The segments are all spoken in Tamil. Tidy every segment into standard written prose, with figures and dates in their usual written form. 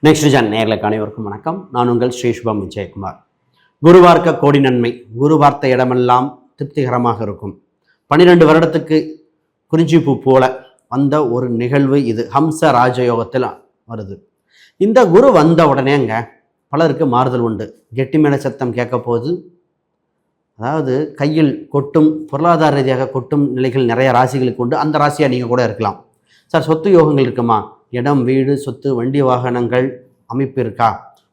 நெக்ஸ்ட் ஜான் நேர்களுக்கு அனைவருக்கும் வணக்கம். நான் உங்கள் ஸ்ரீ சுபம் விஜயகுமார். குருவார்க்க கோடி நன்மை, குரு வார்த்த இடமெல்லாம் திருப்திகரமாக இருக்கும். 12 வருடத்துக்கு குறிஞ்சிப்பூ போல வந்த ஒரு நிகழ்வு இது. ஹம்ச ராஜயோகத்தில் வருது. இந்த குரு வந்த உடனேங்க பலருக்கு மாறுதல் உண்டு. கெட்டி மேல சத்தம் கேட்க போது, அதாவது கையில் கொட்டும், பொருளாதார ரீதியாக கொட்டும் நிலைகள் நிறைய ராசிகளுக்கு உண்டு. அந்த ராசியாக நீங்கள் கூட இருக்கலாம். சார், சொத்து யோகங்கள் இருக்குமா? இடம், வீடு, சொத்து, வண்டி வாகனங்கள் அமைப்பு இருக்கா?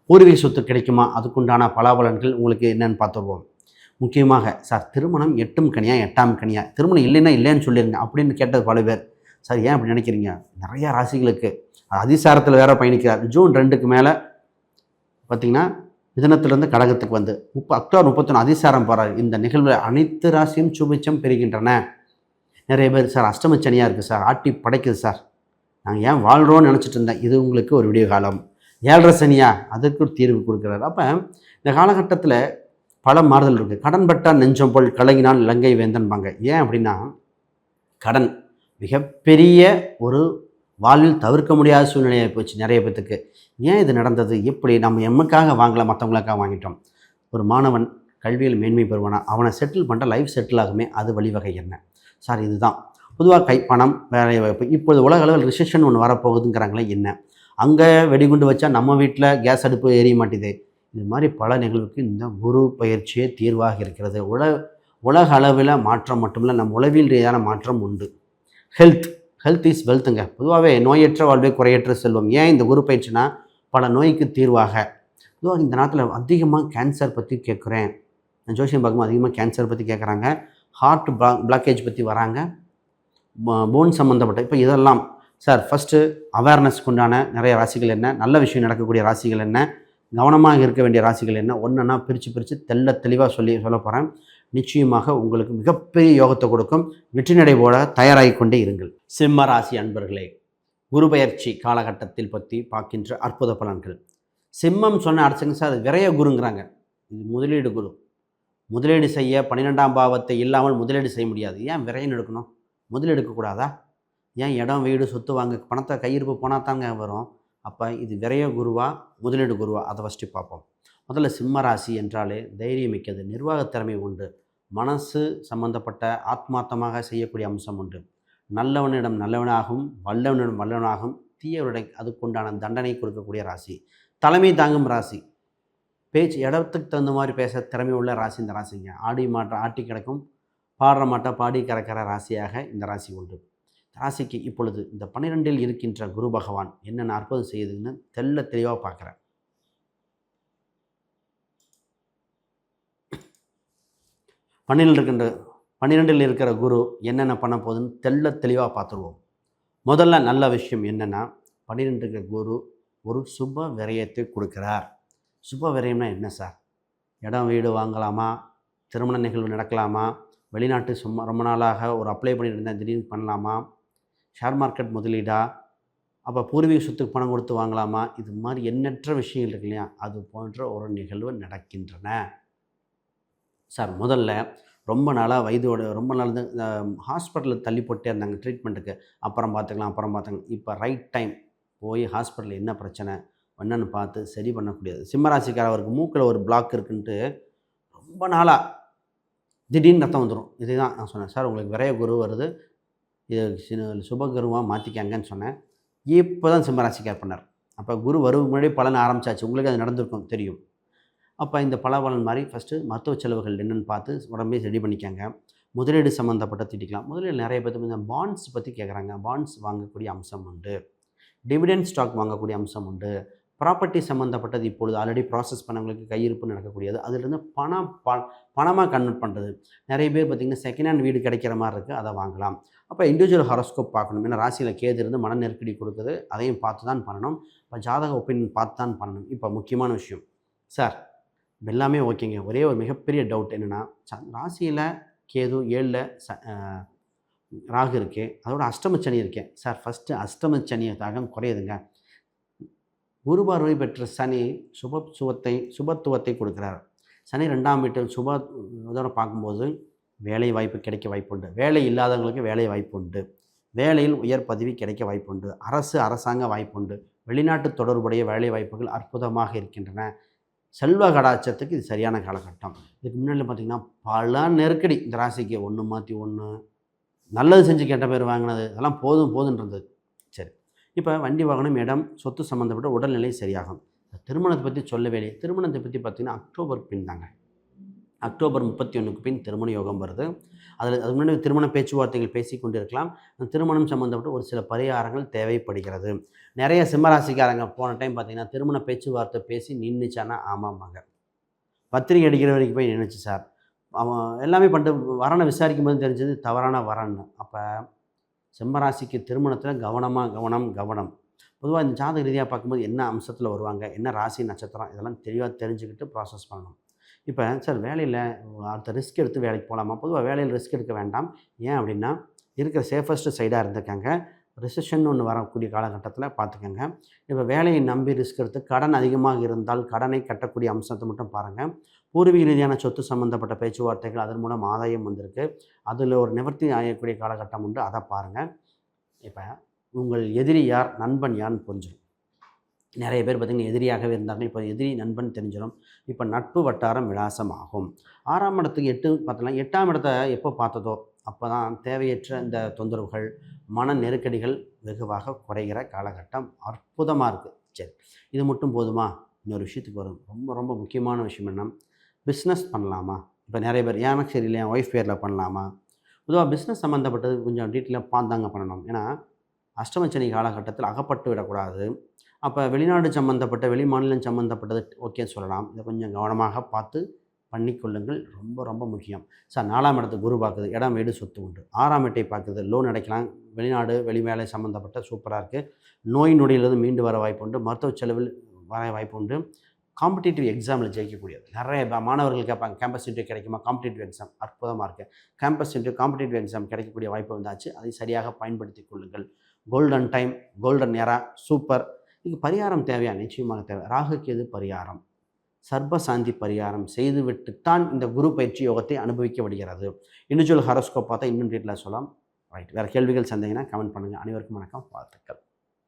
பூர்வீக சொத்து கிடைக்குமா? அதுக்குண்டான பலாபலன்கள் உங்களுக்கு என்னென்னு பார்த்துருவோம். முக்கியமாக சார், திருமணம் 8ம் கனியா 8ஆம் கனியா, திருமணம் இல்லைன்னா இல்லைன்னு சொல்லிடுங்க அப்படின்னு கேட்டது பல பேர். சார், ஏன் அப்படி நினைக்கிறீங்க? நிறையா ராசிகளுக்கு அதிசாரத்தில் வேற பயணிக்கிறார். ஜூன் 2க்கு மேலே பார்த்திங்கன்னா மிதனத்திலிருந்து கடகத்துக்கு வந்து அக்டோபர் 31 அதிசாரம் போகிறார். இந்த நிகழ்வில் அனைத்து ராசியும் சுபிச்சம் பெறுகின்றன. நிறைய பேர் சார் அஷ்டமச்சனியாக இருக்குது சார், ஆட்டி படைக்குது சார், நாங்கள் ஏன் வாழ்கிறோன்னு நினச்சிட்டு இருந்தேன். இது உங்களுக்கு ஒரு விடிய காலம். 7.5 சனியா, அதற்கு ஒரு தீர்வு கொடுக்குறாரு. அப்போ இந்த காலகட்டத்தில் பல மாறுதல் இருக்குது. கடன் பட்டால் நெஞ்சம் போல் கலங்கினால் இலங்கை வேந்தன்பாங்க. ஏன் அப்படின்னா, கடன் மிகப்பெரிய ஒரு வாழ்வில் தவிர்க்க முடியாத சூழ்நிலையாக போச்சு நிறைய பேத்துக்கு. ஏன் இது நடந்தது? எப்படி நம்ம எம்முக்காக வாங்கலை, மற்றவங்களுக்காக வாங்கிட்டோம். ஒரு மாணவன் கல்வியில் மேன்மை பெறுவானா, அவனை செட்டில் பண்ணுற லைஃப் செட்டில் ஆகுமே, அது வழிவகை என்ன? சார், இதுதான் பொதுவாக பணம், வேலை வாய்ப்பு. இப்போது உலக அளவில் ரிசெஷன் ஒன்று வரப்போகுதுங்கிறாங்களே, என்ன? அங்கே வெடிகுண்டு வச்சா நம்ம வீட்டில் கேஸ் அடுப்பு எரிய மாட்டேது. இது மாதிரி பல நிகழ்வுக்கு இந்த குரு பயிற்சியே தீர்வாக இருக்கிறது. உலக அளவில் மாற்றம் மட்டுமில்லை, நம்ம உளவியல் ரீதியான மாற்றம் உண்டு. ஹெல்த் இஸ் வெல்த்துங்க. பொதுவாகவே நோயற்ற வாழ்வே குறையற்ற செல்வம். ஏன் இந்த குரு பயிற்சினா, பல நோய்க்கு தீர்வாக. பொதுவாக இந்த நாட்டில் அதிகமாக கேன்சர் பற்றி கேட்குறேன். ஜோசியம் பார்க்கும்போது அதிகமாக கேன்சர் பற்றி கேட்குறாங்க, ஹார்ட் பிளாக்கேஜ் பற்றி வராங்க, போன் சம்மந்தப்பட்ட. இப்போ இதெல்லாம் சார், ஃபஸ்ட்டு அவேர்னஸ்க்கு உண்டான நிறைய ராசிகள் என்ன, நல்ல விஷயம் நடக்கக்கூடிய ராசிகள் என்ன, கவனமாக இருக்க வேண்டிய ராசிகள் என்ன, ஒன்றுன்னா பிரித்து தெளிவாக சொல்ல போகிறேன். நிச்சயமாக உங்களுக்கு மிகப்பெரிய யோகத்தை கொடுக்கும். வெற்றி நடை போட தயாராகி கொண்டே இருங்கள். சிம்ம ராசி அன்பர்களே, குரு பயிற்சி காலகட்டத்தில் பற்றி பார்க்கின்ற அற்புத பலன்கள். சிம்மம் சொன்ன அடிச்சுங்க சார், அது விரைய குருங்கிறாங்க. இது முதலீடு குரு. முதலீடு செய்ய 12ஆம் பாவத்தை இல்லாமல் முதலீடு செய்ய முடியாது. ஏன் விரையன்னு எடுக்கணும்? முதலீடு எடுக்கக்கூடாதா? ஏன் இடம், வீடு, சொத்து வாங்க பணத்தை கையிருப்பு போனால் தாங்க வரும். அப்போ இது விரைய குருவா, முதலீடு குருவா? அதை ஃபஸ்ட்டு பார்ப்போம். முதல்ல சிம்ம ராசி என்றாலே தைரியம் மிக்கது, நிர்வாகத்திறமை உண்டு, மனசு சம்பந்தப்பட்ட ஆத்மார்த்தமாக செய்யக்கூடிய அம்சம் உண்டு. நல்லவனிடம் நல்லவனாகவும் வல்லவனிடம் வல்லவனாகவும் தீயவருடைய அதுக்குண்டான தண்டனை கொடுக்கக்கூடிய ராசி. தலைமை தாங்கும் ராசி. பேச்சு இடத்துக்கு தகுந்த மாதிரி பேச திறமை உள்ள ராசி இந்த ராசிங்க. ஆடி மாட்டம் ஆட்டி கிடக்கும், பாடுற மாட்டம் பாடி கறக்கிற ராசியாக இந்த ராசி உண்டு. ராசிக்கு இப்பொழுது இந்த 12இல் இருக்கின்ற குரு பகவான் என்னென்ன அற்புதம் செய்யுதுன்னு தெளிவாக பார்க்குறேன். இருக்கின்ற 12இல் இருக்கிற குரு என்னென்ன பண்ண போகுதுன்னு தெளிவாக பார்த்துருவோம். முதல்ல நல்ல விஷயம் என்னென்னா, 12 இருக்கிற குரு ஒரு சுப விரயத்தை கொடுக்கிறார். சுப விரயம்னா என்ன சார்? இடம், வீடு வாங்கலாமா? திருமண நிகழ்வு நடக்கலாமா? வெளிநாட்டு ரொம்ப நாளாக ஒரு அப்ளை பண்ணிட்டு இருந்தேன், திடீர்னு பண்ணலாமா? ஷேர் மார்க்கெட் முதலீடா? அப்போ பூர்வீக சொத்துக்கு பணம் கொடுத்து வாங்கலாமா? இது மாதிரி எண்ணற்ற விஷயங்கள் இருக்கு இல்லையா? அது போன்ற ஒரு நிகழ்வு நடக்கின்றன. சார், முதல்ல ரொம்ப நாளாக ரொம்ப நாள் இந்த ஹாஸ்பிட்டலில் தள்ளி போட்டே இருந்தாங்க ட்ரீட்மெண்ட்டுக்கு. அப்புறம் பார்த்துக்கலாம். இப்போ ரைட் டைம் போய் ஹாஸ்பிட்டலில் என்ன பிரச்சனை என்னன்னு பார்த்து சரி பண்ணக்கூடியது. சிம்மராசிக்கார அவருக்கு மூக்கில் ஒரு பிளாக் இருக்குன்ட்டு ரொம்ப நாளாக திடீர்னு ரத்தம் வந்துடும். இதுதான் நான் சொன்னேன். சார், உங்களுக்கு விரைய குரு வருது, இது சுபகுருவாக மாற்றிக்காங்கன்னு சொன்னேன். இப்போ தான் சிம்மராசிக்கார் பண்ணார். அப்போ குரு வருவதுக்கு முன்னாடி பலன் ஆரம்பிச்சாச்சு. உங்களுக்கு அது நடந்திருக்கும், தெரியும். அப்போ இந்த பலன் மாதிரி ஃபஸ்ட்டு மருத்துவ செலவுகள் என்னென்னு பார்த்து உடம்பே ரெடி பண்ணிக்காங்க. முதலீடு சம்மந்தப்பட்ட திட்டிக்கலாம். முதலீடு நிறைய பேர் இந்த பாண்ட்ஸ் பற்றி கேட்குறாங்க. பாண்ட்ஸ் வாங்கக்கூடிய அம்சம் உண்டு. டிவிடெண்ட் ஸ்டாக் வாங்கக்கூடிய அம்சம் உண்டு. ப்ராப்பர்ட்டி சம்மந்தப்பட்டது இப்பொழுது ஆல்ரெடி ப்ராசஸ் பண்ணவங்களுக்கு கையிருப்பு நடக்கக்கூடியது. அதிலிருந்து பணமாக கன்வெர்ட் பண்ணுறது. நிறைய பேர் பார்த்திங்கன்னா செகண்ட் ஹேண்ட் வீடு கிடைக்கிற மாதிரி இருக்குது, அதை வாங்கலாம். அப்போ இண்டிவிஜுவல் ஹாரோஸ்கோப் பார்க்கணும். ஏன்னா ராசியில் கேது இருந்து மன நெருக்கடி கொடுக்குது, அதையும் பார்த்து தான் பண்ணணும். இப்போ ஜாதக ஒப்பீனியன் பார்த்து தான் பண்ணணும். இப்போ முக்கியமான விஷயம் சார், எல்லாமே ஓகேங்க. ஒரே ஒரு மிகப்பெரிய டவுட் என்னென்னா, ராசியில் கேது, 7ல் ராகு இருக்குது, அதோட அஷ்டமச்சனி இருக்கேன் சார். ஃபஸ்ட்டு அஷ்டமச்சனியை தாகம் குறையுதுங்க. குரு பார்வை பெற்ற சனி சுபத்துவத்தை கொடுக்குறார். சனி 2ஆம் வீட்டில் இதோட பார்க்கும்போது வேலை வாய்ப்பு கிடைக்க வாய்ப்பு உண்டு. வேலை இல்லாதவங்களுக்கு வேலை வாய்ப்பு உண்டு. வேலையில் உயர் பதவி கிடைக்க வாய்ப்புண்டு. அரசாங்க வாய்ப்புண்டு. வெளிநாட்டு தொடர்புடைய வேலை வாய்ப்புகள் அற்புதமாக இருக்கின்றன. செல்வ கடாட்சத்துக்கு இது சரியான காலகட்டம். இதுக்கு முன்னாடி பார்த்திங்கன்னா பல நெருக்கடி இந்த ராசிக்கு, ஒன்று மாற்றி ஒன்று, நல்லது செஞ்சு கெட்ட பேர் வாங்கினது, அதெல்லாம் போதும் போதுன்றது. சரி, இப்போ வண்டி வாகனம், இடம், சொத்து சம்மந்தப்பட்ட உடல்நிலை சரியாகும். திருமணத்தை பற்றி சொல்லவே இல்லை. திருமணத்தை பற்றி பார்த்திங்கன்னா அக்டோபர் பின் தாங்க. அக்டோபர் 31க்கு பின் திருமண யோகம் வருது. அதுக்கு முன்னாடி திருமண பேச்சுவார்த்தைகள் பேசி கொண்டு இருக்கலாம். திருமணம் சம்மந்தப்பட்ட ஒரு சில பரிகாரங்கள் தேவைப்படுகிறது. நிறைய சிம்மராசிக்காரங்க போன டைம் பார்த்திங்கன்னா திருமண பேச்சுவார்த்தை பேசி நின்றுச்சானா ஆமாம்பாங்க. பத்திரிகை அடிக்கிற வரைக்கும் போய் நின்றுச்சு சார். அவன் எல்லாமே பண்ணிட்டு வரனை விசாரிக்கும் போது தெரிஞ்சது தவறான வரன்னு. அப்போ சிம்மராசிக்கு திருமணத்தில் கவனம். பொதுவாக இந்த ஜாதக ரீதியாக பார்க்கும்போது என்ன அம்சத்தில் வருவாங்க, என்ன ராசி நட்சத்திரம், இதெல்லாம் தெளிவாக தெரிஞ்சுக்கிட்டு ப்ராசஸ் பண்ணணும். இப்போ சார் வேலையில் அடுத்த ரிஸ்க் எடுத்து வேலைக்கு போகலாமா? பொதுவாக வேலையில் ரிஸ்க் எடுக்க வேண்டாம். ஏன் அப்படின்னா இருக்கிற சேஃபஸ்ட்டு சைடாக இருந்திருக்காங்க. ரிசெஷன் ஒன்று வரக்கூடிய காலகட்டத்தில் பார்த்துக்கோங்க. இப்போ வேலையை நம்பி ரிஸ்க் எடுத்து கடன் அதிகமாக இருந்தால் கடனை கட்டக்கூடிய அம்சத்தை மட்டும் பாருங்கள். பூர்வீக ரீதியான சொத்து சம்மந்தப்பட்ட பேச்சுவார்த்தைகள், அதன் மூலம் ஆதாயம் வந்திருக்கு. அதில் ஒரு நிவர்த்தி ஆகக்கூடிய காலகட்டம் உண்டு, அதை பாருங்கள். இப்போ உங்கள் எதிரி யார், நண்பன் யார்னு புரிஞ்சிடும். நிறைய பேர் பார்த்திங்கன்னா எதிரியாகவே இருந்தாங்க, இப்போ எதிரி நண்பன் தெரிஞ்சிடும். இப்போ நட்பு வட்டாரம் விலாசமாகும். 6ஆம் இடத்துக்கு 8 பார்த்தலாம். 8ஆம் இடத்தை எப்போ பார்த்ததோ அப்போ தான் தேவையற்ற இந்த தொந்தரவுகள், மன நெருக்கடிகள் வெகுவாக குறைகிற காலகட்டம் அற்புதமாக இருக்குது. சரி, இது மட்டும் போதுமா? இன்னொரு விஷயத்துக்கு வரும். ரொம்ப முக்கியமான விஷயம் என்ன, பிஸ்னஸ் பண்ணலாமா? இப்போ நிறைய பேர் எனக்கு சரியில்லை, என் ஒய்ஃப் பேரில் பண்ணலாமா? பொதுவாக பிஸ்னஸ் சம்மந்தப்பட்டது கொஞ்சம் டீட்டெயிலாக பார்த்தாங்க பண்ணணும். ஏன்னா அஷ்டமச்சனி காலகட்டத்தில் அகப்பட்டு விடக்கூடாது. அப்போ வெளிநாடு சம்மந்தப்பட்ட, வெளி மாநிலம் சம்மந்தப்பட்டது ஓகே சொல்லலாம். இதை கொஞ்சம் கவனமாக பார்த்து பண்ணிக்கொள்ளுங்கள். ரொம்ப முக்கியம். சார் 4ஆம் இடத்தை குரு பார்க்குது, இடம் வீடு சொத்து உண்டு. 6ஆம் இடத்தை பார்க்குது, லோன் அடைக்கலாம். வெளிநாடு வெளி வேலை சம்மந்தப்பட்ட சூப்பராக இருக்குது. நோய் நொடியிலிருந்து மீண்டு வர வாய்ப்பு உண்டு. மருத்துவ செலவில் வர வாய்ப்பு உண்டு. காம்படிட்டிவ் எக்ஸாமில் ஜெயிக்கக்கூடியது. நிறைய மாணவர்கள் கேட்பாங்க, கேம்பஸ் இன்டர்வியூ கிடைக்குமா? காம்படிட்டிவ் எக்ஸாம் அற்புதமாக இருக்குது. கேம்பஸ் இன்டர்வியூ, காம்படிட்டிவ் எக்ஸாம் கிடைக்கக்கூடிய வாய்ப்பு வந்தாச்சு. அதை சரியாக பயன்படுத்தி கொள்ளுங்கள். Golden time, golden எரா, super. இதுக்கு பரிகாரம் தேவையா? நிச்சயமாக தேவை. ராகு கேது பரிகாரம், சர்பசாந்தி பரிகாரம் செய்துவிட்டுத்தான் இந்த குரு பயிற்சி யோகத்தை அனுபவிக்கப்படுகிறது. இண்டிவிஜுவல் ஹாரோஸ்கோப் பார்த்தா இன்னும் டீட்டெயிலாக சொல்லலாம். ரைட், வேறு கேள்விகள் சந்தேகம்னா கமெண்ட் பண்ணுங்கள். அனைவருக்கும் வணக்கம், வாழ்த்துக்கள்.